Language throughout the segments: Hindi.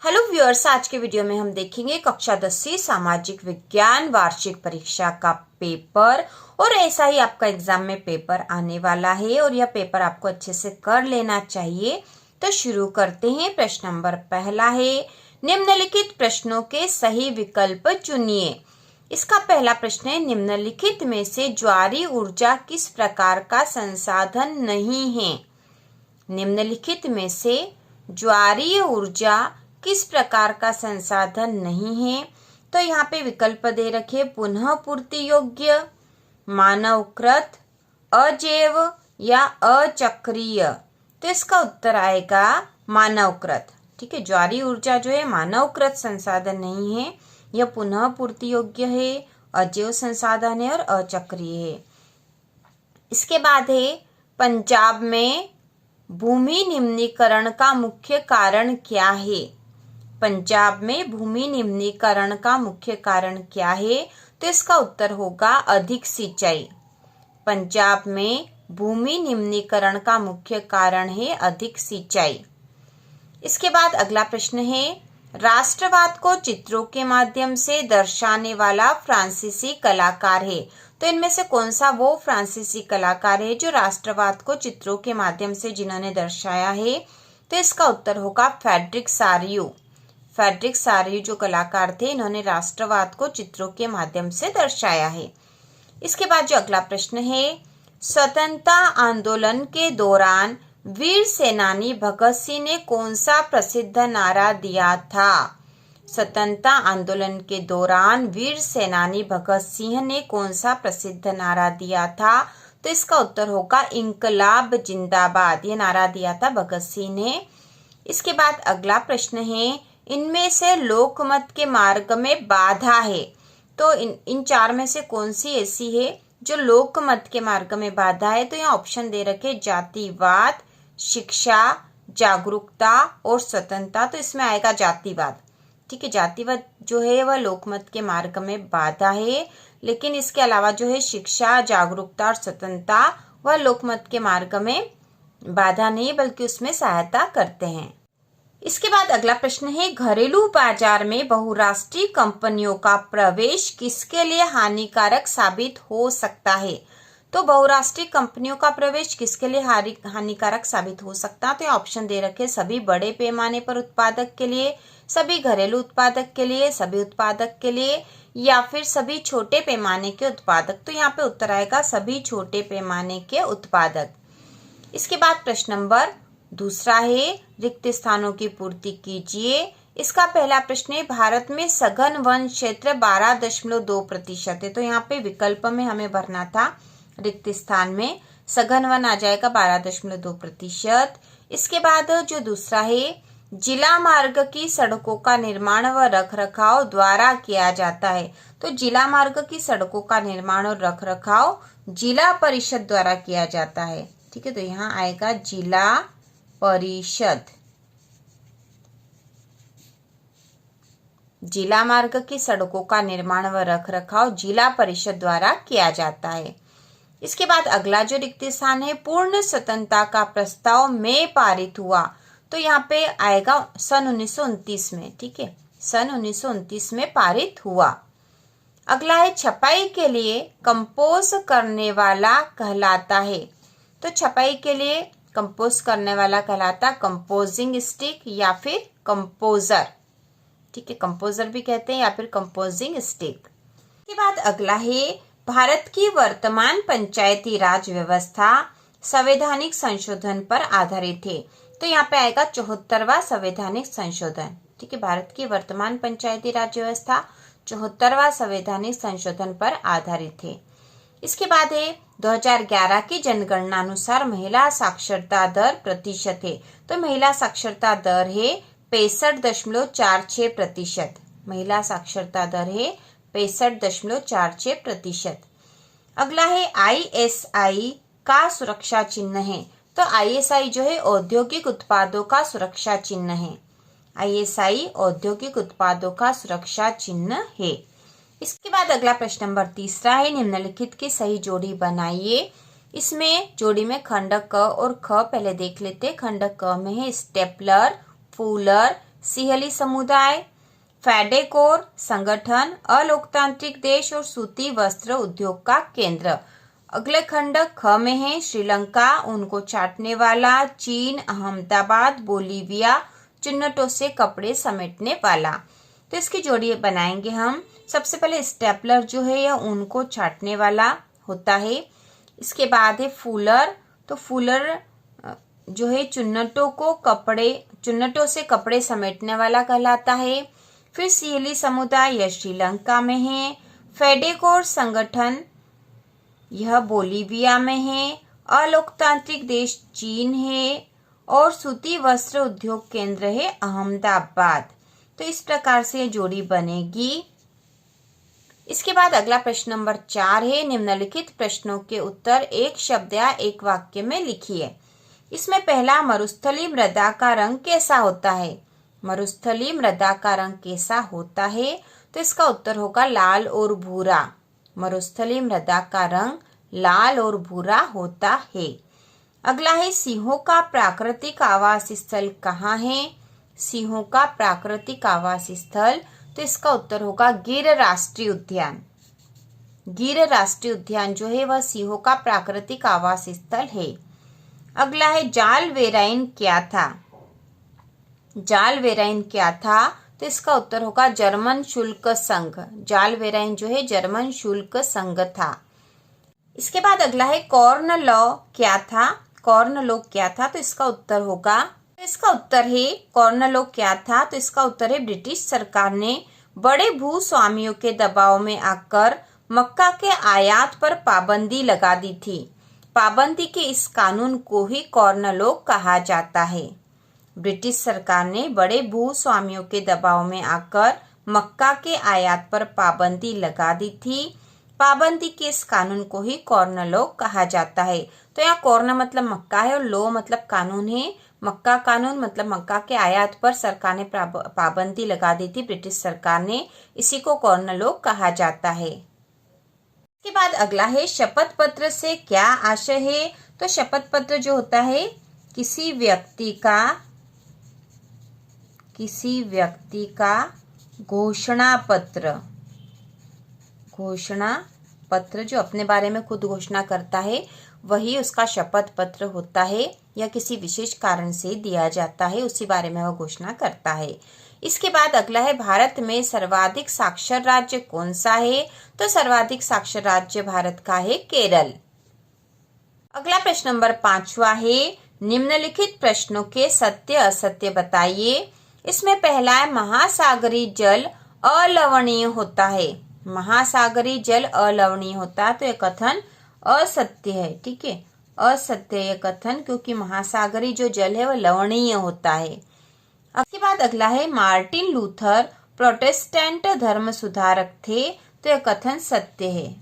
हेलो व्यूअर्स, आज के वीडियो में हम देखेंगे कक्षा 10वीं सामाजिक विज्ञान वार्षिक परीक्षा का पेपर। और ऐसा ही आपका एग्जाम में पेपर आने वाला है और यह पेपर आपको अच्छे से कर लेना चाहिए। तो शुरू करते हैं। प्रश्न नंबर पहला है, निम्नलिखित प्रश्नों के सही विकल्प चुनिए। इसका पहला प्रश्न है, निम्नलिखित में से ज्वारीय ऊर्जा किस प्रकार का संसाधन नहीं है? निम्नलिखित में से ज्वारीय ऊर्जा किस प्रकार का संसाधन नहीं है? तो यहाँ पे विकल्प दे रखे, पुनः पूर्ति योग्य, मानवकृत, अजैव या अचक्रीय। तो इसका उत्तर आएगा मानवकृत। ठीक है, ज्वारीय ऊर्जा जो है मानवकृत संसाधन नहीं है, यह पुनः पूर्ति योग्य है, अजैव संसाधन है और अचक्रीय है। इसके बाद है, पंजाब में भूमि निम्नीकरण का मुख्य कारण क्या है? पंजाब में भूमि निम्नीकरण का मुख्य कारण क्या है? तो इसका उत्तर होगा अधिक सिंचाई। पंजाब में भूमि निम्नीकरण का मुख्य कारण है अधिक सिंचाई। इसके बाद अगला प्रश्न है, राष्ट्रवाद को चित्रों के माध्यम से दर्शाने वाला फ्रांसीसी कलाकार है। तो इनमें से कौन सा वो फ्रांसीसी कलाकार है जो राष्ट्रवाद को चित्रों के माध्यम से जिन्होंने दर्शाया है? तो इसका उत्तर होगा फ्रेडरिक सारियू। फ्रेडरिक सारियू जो कलाकार थे, इन्होंने राष्ट्रवाद को चित्रों के माध्यम से दर्शाया है। इसके बाद जो अगला प्रश्न है, स्वतंत्रता आंदोलन के दौरान वीर सेनानी भगत सिंह ने कौन सा प्रसिद्ध नारा दिया था? स्वतंत्रता आंदोलन के दौरान वीर सेनानी भगत सिंह ने कौन सा प्रसिद्ध नारा दिया था? तो इसका उत्तर होगा इंकलाब जिंदाबाद। ये नारा दिया था भगत सिंह ने। इसके बाद अगला प्रश्न है, इनमें से लोकमत के मार्ग में बाधा है। तो इन चार में से कौन सी ऐसी है जो लोकमत के मार्ग में बाधा है? तो यहाँ ऑप्शन दे रखे, जातिवाद, शिक्षा, जागरूकता और स्वतंत्रता। तो इसमें आएगा जातिवाद। ठीक है, जातिवाद जो है वह लोकमत के मार्ग में बाधा है, लेकिन इसके अलावा जो है शिक्षा, जागरूकता और स्वतंत्रता वह लोकमत के मार्ग में बाधा नहीं बल्कि उसमें सहायता करते हैं। इसके बाद अगला प्रश्न है, घरेलू बाजार में बहुराष्ट्रीय कंपनियों का प्रवेश किसके लिए हानिकारक साबित हो सकता है? तो बहुराष्ट्रीय कंपनियों का प्रवेश किसके लिए हानिकारक साबित हो सकता है? तो ऑप्शन दे रखे, सभी बड़े पैमाने पर उत्पादक के लिए, सभी घरेलू उत्पादक के लिए, सभी उत्पादक के लिए या फिर सभी छोटे पैमाने के उत्पादक। तो यहाँ पे उत्तर आएगा सभी छोटे पैमाने के उत्पादक। इसके बाद प्रश्न नंबर दूसरा है, रिक्त स्थानों की पूर्ति कीजिए। इसका पहला प्रश्न है, भारत में सघन वन क्षेत्र 12.2% है। तो यहाँ पे विकल्प में हमें भरना था रिक्त स्थान में सघन वन आ जाएगा 12.2%। इसके बाद जो दूसरा है, जिला मार्ग की सड़कों का निर्माण व रखरखाव द्वारा किया जाता है। तो जिला मार्ग की सड़कों का निर्माण और रखरखाव जिला परिषद द्वारा किया जाता है। ठीक है, तो यहाँ आएगा जिला परिषद। जिला मार्ग की सड़कों का निर्माण व रखरखाव जिला परिषद द्वारा किया जाता है। इसके बाद अगला जो रिक्त स्थान है, पूर्ण स्वतंत्रता का प्रस्ताव में पारित हुआ। तो यहाँ पे आएगा सन 1929 में। ठीक है, सन 1929 में पारित हुआ। अगला है, छपाई के लिए कंपोज करने वाला कहलाता है। तो छपाई के लिए कंपोज करने वाला कहलाता कंपोजिंग स्टिक या फिर कंपोजर। ठीक है, कंपोजर भी कहते हैं या फिर कंपोजिंग स्टिक। इसके बाद अगला है, भारत की वर्तमान पंचायती राज व्यवस्था संवैधानिक संशोधन पर आधारित है। तो यहाँ पे आएगा 74वां संवैधानिक संशोधन। ठीक है, भारत की वर्तमान पंचायती राज व्यवस्था 74वां संवैधानिक संशोधन पर आधारित है। इसके बाद है, 2011 की जनगणना अनुसार महिला साक्षरता दर प्रतिशत है। तो महिला साक्षरता दर है 65.46%। महिला साक्षरता दर है 65.46%। अगला है, ISI का सुरक्षा चिन्ह है। तो ISI जो है औद्योगिक उत्पादों का सुरक्षा चिन्ह है। ISI औद्योगिक उत्पादों का सुरक्षा चिन्ह है। इसके बाद अगला प्रश्न नंबर तीसरा है, निम्नलिखित की सही जोड़ी बनाइए। इसमें जोड़ी में खंड क और ख पहले देख लेते। खंड क में है स्टेपलर, फूलर, सिहली समुदाय, फेडेकोर संगठन, अलोकतांत्रिक देश और सूती वस्त्र उद्योग का केंद्र। अगले खंड ख में है श्रीलंका, उनको चाटने वाला, चीन, अहमदाबाद, बोलीविया, चुन्नटों से कपड़े समेटने वाला। तो इसकी जोड़ी बनाएंगे हम। सबसे पहले स्टेपलर जो है यह उनको छाटने वाला होता है। इसके बाद है फूलर, तो फूलर जो है चुन्नटों से कपड़े समेटने वाला कहलाता है। फिर सिहली समुदाय यह श्रीलंका में है। फेडेकोर संगठन यह बोलीविया में है। अलोकतांत्रिक देश चीन है और सूती वस्त्र उद्योग केंद्र है अहमदाबाद। तो इस प्रकार से जोड़ी बनेगी। इसके बाद अगला प्रश्न नंबर 4 है निम्नलिखित प्रश्नों के उत्तर एक शब्द या एक वाक्य में लिखिए। इसमें पहला, मरुस्थली मृदा का रंग कैसा होता है? मरुस्थली मृदा का रंग कैसा होता है? तो इसका उत्तर होगा लाल और भूरा। मरुस्थली मृदा का रंग लाल और भूरा होता है। अगला है सिंहों का प्राकृतिक आवास स्थल कहाँ है? सिंहों का प्राकृतिक आवास स्थल, तो इसका उत्तर होगा गिर राष्ट्रीय उद्यान। गिर राष्ट्रीय उद्यान जो है वह सिंहों का प्राकृतिक आवास स्थल है। अगला है जाल वेराइन क्या था? जाल वेराइन क्या था? तो इसका उत्तर होगा जर्मन शुल्क संघ। जाल वेराइन जो है जर्मन शुल्क संघ था। इसके बाद अगला है कॉर्न लॉ क्या था? कॉर्न लॉ क्या था? तो इसका उत्तर होगा, इसका उत्तर है कॉर्न लॉ क्या था? तो इसका उत्तर है ब्रिटिश सरकार ने बड़े भूस्वामियों के दबाव में आकर मक्का के आयात पर पाबंदी लगा दी थी। पाबंदी के इस कानून को ही कॉर्न लॉ कहा जाता है। ब्रिटिश सरकार ने बड़े भूस्वामियों के दबाव में आकर मक्का के आयात पर पाबंदी लगा दी थी। पाबंदी के इस कानून को ही कॉर्न लॉ कहा जाता है। तो यहाँ कॉर्न मतलब मक्का है और लॉ मतलब कानून है। मक्का कानून मतलब मक्का के आयात पर सरकार ने पाबंदी लगा दी थी, ब्रिटिश सरकार ने, इसी को कॉर्न लॉ कहा जाता है। इसके बाद अगला है शपथ पत्र से क्या आशय है? तो शपथ पत्र जो होता है किसी व्यक्ति का घोषणा पत्र जो अपने बारे में खुद घोषणा करता है वही उसका शपथ पत्र होता है, या किसी विशेष कारण से दिया जाता है, उसी बारे में वह घोषणा करता है। इसके बाद अगला है भारत में सर्वाधिक साक्षर राज्य कौन सा है? तो सर्वाधिक साक्षर राज्य भारत का है केरल। अगला प्रश्न नंबर 5वां है निम्नलिखित प्रश्नों के सत्य असत्य बताइए। इसमें पहला है महासागरीय जल अलवणीय होता है। महासागरीय जल अलवणीय होता है, तो यह कथन असत्य है। ठीक है, असत्य यह कथन, क्योंकि महासागरीय जो जल है वह लवणीय होता है। इसके बाद अगला है मार्टिन लूथर प्रोटेस्टेंट धर्म सुधारक थे, तो यह कथन सत्य है।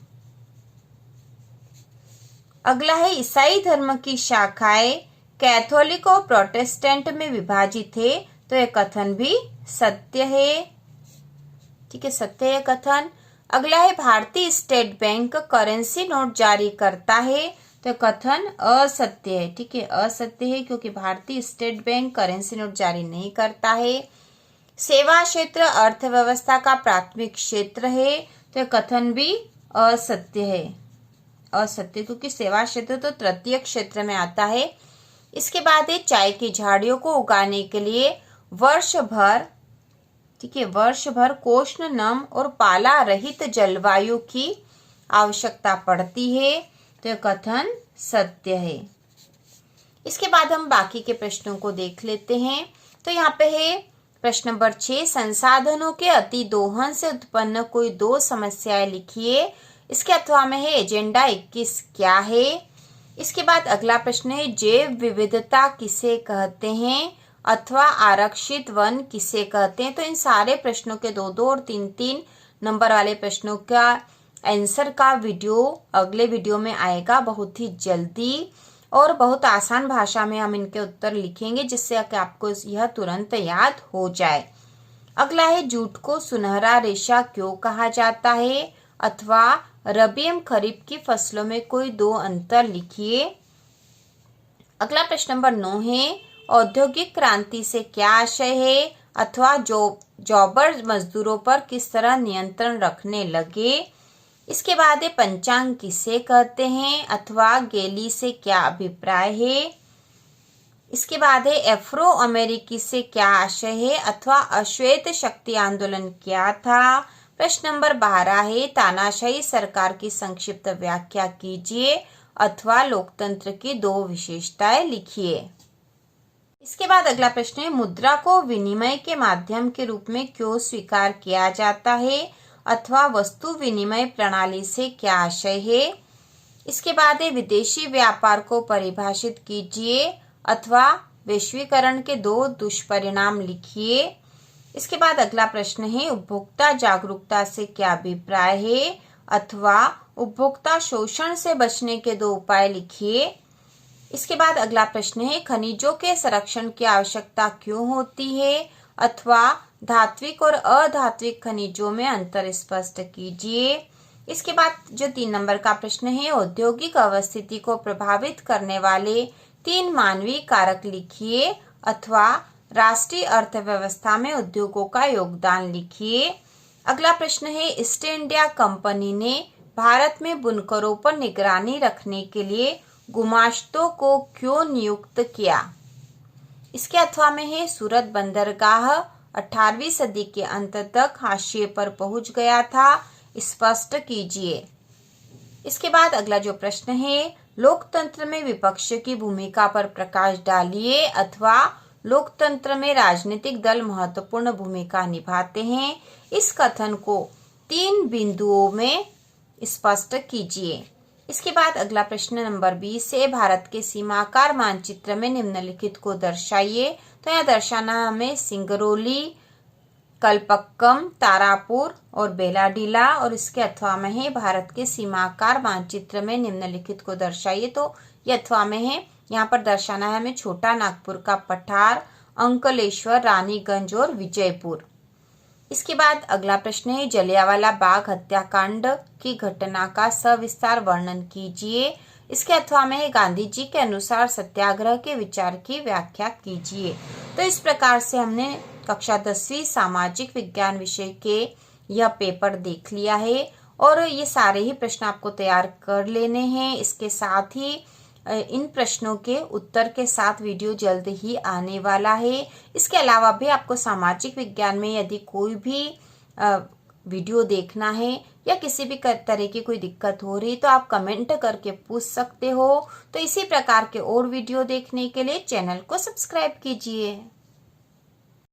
अगला है ईसाई धर्म की शाखाएं कैथोलिक और प्रोटेस्टेंट में विभाजित है, तो यह कथन भी सत्य है। ठीक है, सत्य है कथन। अगला है भारतीय स्टेट बैंक करेंसी नोट जारी करता है, तो कथन असत्य है। ठीक है, असत्य है, क्योंकि भारतीय स्टेट बैंक करेंसी नोट जारी नहीं करता है। सेवा क्षेत्र अर्थव्यवस्था का प्राथमिक क्षेत्र है, तो कथन भी असत्य है। असत्य, क्योंकि सेवा क्षेत्र तो तृतीय क्षेत्र में आता है। इसके बाद है चाय की झाड़ियों को उगाने के लिए वर्ष भर कोष्ण नम और पाला रहित जलवायु की आवश्यकता पड़ती है, तो यह कथन सत्य है। इसके बाद हम बाकी के प्रश्नों को देख लेते हैं। तो यहाँ पे है प्रश्न नंबर 6, संसाधनों के अति दोहन से उत्पन्न कोई दो समस्याएं लिखिए। इसके अथवा में है एजेंडा 21 क्या है। इसके बाद अगला प्रश्न है जैव विविधता किसे कहते हैं अथवा आरक्षित वन किसे कहते हैं। तो इन सारे प्रश्नों के 2-2 और 3-3 नंबर वाले प्रश्नों का आंसर का वीडियो अगले वीडियो में आएगा बहुत ही जल्दी, और बहुत आसान भाषा में हम इनके उत्तर लिखेंगे, जिससे कि आपको यह तुरंत याद हो जाए। अगला है जूट को सुनहरा रेशा क्यों कहा जाता है अथवा रबी एवं खरीफ की फसलों में कोई दो अंतर लिखिए। अगला प्रश्न नंबर 9 है औद्योगिक क्रांति से क्या आशय है अथवा जॉबर मजदूरों पर किस तरह नियंत्रण रखने लगे। इसके बाद है पंचांग किसे कहते हैं अथवा गेली से क्या अभिप्राय है। इसके बाद है एफ्रो अमेरिकी से क्या आशय है अथवा अश्वेत शक्ति आंदोलन क्या था। प्रश्न नंबर 12 है तानाशाही सरकार की संक्षिप्त व्याख्या कीजिए अथवा लोकतंत्र की 2 विशेषताएं लिखिए। इसके बाद अगला प्रश्न है मुद्रा को विनिमय के माध्यम के रूप में क्यों स्वीकार किया जाता है अथवा वस्तु विनिमय प्रणाली से क्या आशय है। इसके बाद है विदेशी व्यापार को परिभाषित कीजिए अथवा वैश्वीकरण के 2 दुष्परिणाम लिखिए। इसके बाद अगला प्रश्न है उपभोक्ता जागरूकता से क्या अभिप्राय है अथवा उपभोक्ता शोषण से बचने के 2 उपाय लिखिए। इसके बाद अगला प्रश्न है खनिजों के संरक्षण की आवश्यकता क्यों होती है अथवा धात्विक और अधात्विक खनिजों में अंतर स्पष्ट कीजिए। इसके बाद जो 3 नंबर का प्रश्न है औद्योगिक अवस्थिति को प्रभावित करने वाले 3 मानवीय कारक लिखिए अथवा राष्ट्रीय अर्थव्यवस्था में उद्योगों का योगदान लिखिए। अगला प्रश्न है ईस्ट इंडिया कंपनी ने भारत में बुनकरों पर निगरानी रखने के लिए गुमाश्तों को क्यों नियुक्त किया। इसके अथवा में है सूरत बंदरगाह 18वीं सदी के अंत तक हाशिए पर पहुंच गया था, स्पष्ट कीजिए। इसके बाद अगला जो प्रश्न है लोकतंत्र में विपक्ष की भूमिका पर प्रकाश डालिए अथवा लोकतंत्र में राजनीतिक दल महत्वपूर्ण भूमिका निभाते हैं। इस कथन को 3 बिंदुओं में स्पष्ट कीजिए। इसके बाद अगला प्रश्न नंबर 20 है भारत के सीमाकार मानचित्र में निम्नलिखित को दर्शाइए। तो यहाँ दर्शाना हमें सिंगरौली, कलपक्कम, तारापुर और बेलाडीला और इसके अथवा में है भारत के सीमाकार मानचित्र में निम्नलिखित को दर्शाइए। तो ये अथवा में है, यहाँ पर दर्शाना है हमें छोटा नागपुर का पठार, अंकलेश्वर, रानीगंज और विजयपुर। इसके बाद अगला प्रश्न है जलियांवाला बाग हत्याकांड की घटना का सविस्तार वर्णन कीजिए। इसके अथवा में है गांधी जी के अनुसार सत्याग्रह के विचार की व्याख्या कीजिए। तो इस प्रकार से हमने कक्षा 10वीं सामाजिक विज्ञान विषय के यह पेपर देख लिया है और ये सारे ही प्रश्न आपको तैयार कर लेने हैं। इसके साथ ही इन प्रश्नों के उत्तर के साथ वीडियो जल्द ही आने वाला है। इसके अलावा भी आपको सामाजिक विज्ञान में यदि कोई भी वीडियो देखना है या किसी भी तरह की कोई दिक्कत हो रही तो आप कमेंट करके पूछ सकते हो। तो इसी प्रकार के और वीडियो देखने के लिए चैनल को सब्सक्राइब कीजिए।